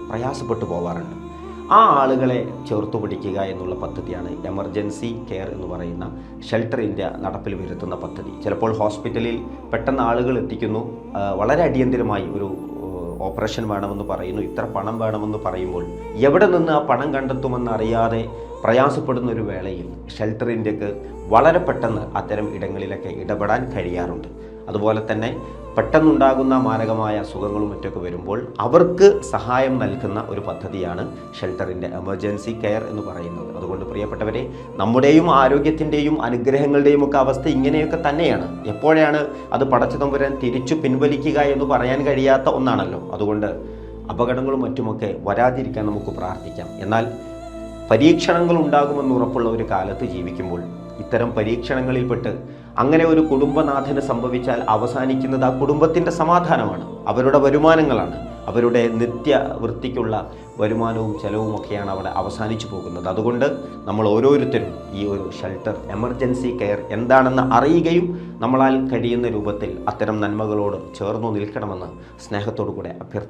പ്രയാസപ്പെട്ടു പോവാറുണ്ട്. ആ ആളുകളെ ചേർത്തു പിടിക്കുക എന്നുള്ള പദ്ധതിയാണ് എമർജൻസി കെയർ എന്ന് പറയുന്ന ഷെൽട്ടർ ഇന്ത്യ നടപ്പിൽ വരുത്തുന്ന പദ്ധതി. ചിലപ്പോൾ ഹോസ്പിറ്റലിൽ പെട്ടെന്ന് ആളുകൾ എത്തിക്കുന്നു, വളരെ അടിയന്തിരമായി ഒരു ഓപ്പറേഷൻ വേണമെന്ന് പറയുന്നു, ഇത്ര പണം വേണമെന്ന് പറയുമ്പോൾ എവിടെ നിന്ന് ആ പണം കണ്ടെത്തുമെന്ന് അറിയാതെ പ്രയാസപ്പെടുന്ന ഒരു വേളയിൽ ഷെൽട്ടർ ഇന്ത്യക്ക് വളരെ പെട്ടെന്ന് അത്തരം ഇടങ്ങളിലൊക്കെ ഇടപെടാൻ കഴിയാറുണ്ട്. അതുപോലെ തന്നെ പെട്ടെന്നുണ്ടാകുന്ന മാരകമായ അസുഖങ്ങളും മറ്റൊക്കെ വരുമ്പോൾ അവർക്ക് സഹായം നൽകുന്ന ഒരു പദ്ധതിയാണ് ഷെൽട്ടറിൻ്റെ എമർജൻസി കെയർ എന്ന് പറയുന്നത്. അതുകൊണ്ട് പ്രിയപ്പെട്ടവരെ, നമ്മുടെയും ആരോഗ്യത്തിൻ്റെയും അനുഗ്രഹങ്ങളുടെയും ഒക്കെ അവസ്ഥ ഇങ്ങനെയൊക്കെ തന്നെയാണ്. എപ്പോഴാണ് അത് പടച്ചതമ്പുരാൻ തിരിച്ചു പിൻവലിക്കുക എന്ന് പറയാൻ കഴിയാത്ത ഒന്നാണല്ലോ. അതുകൊണ്ട് അപകടങ്ങളും മറ്റുമൊക്കെ വരാതിരിക്കാൻ നമുക്ക് പ്രാർത്ഥിക്കാം. എന്നാൽ പരീക്ഷണങ്ങൾ ഉണ്ടാകുമെന്ന് ഉറപ്പുള്ള ഒരു കാലത്ത് ജീവിക്കുമ്പോൾ ഇത്തരം പരീക്ഷണങ്ങളിൽപ്പെട്ട് അങ്ങനെ ഒരു കുടുംബനാഥന് സംഭവിച്ചാൽ അവസാനിക്കുന്നത് ആ കുടുംബത്തിൻ്റെ സമാധാനമാണ്, അവരുടെ വരുമാനങ്ങളാണ്, അവരുടെ നിത്യവൃത്തിക്കുള്ള വരുമാനവും ചെലവുമൊക്കെയാണ് അവിടെ അവസാനിച്ചു പോകുന്നത്. അതുകൊണ്ട് നമ്മൾ ഓരോരുത്തരും ഈ ഒരു ഷെൽട്ടർ എമർജൻസി കെയർ എന്താണെന്ന് അറിയുകയും നമ്മളാൽ കഴിയുന്ന രൂപത്തിൽ അത്തരം നന്മകളോട് ചേർന്നു നിൽക്കണമെന്ന് സ്നേഹത്തോടു കൂടെ അഭ്യർത്ഥിക്കുന്നു.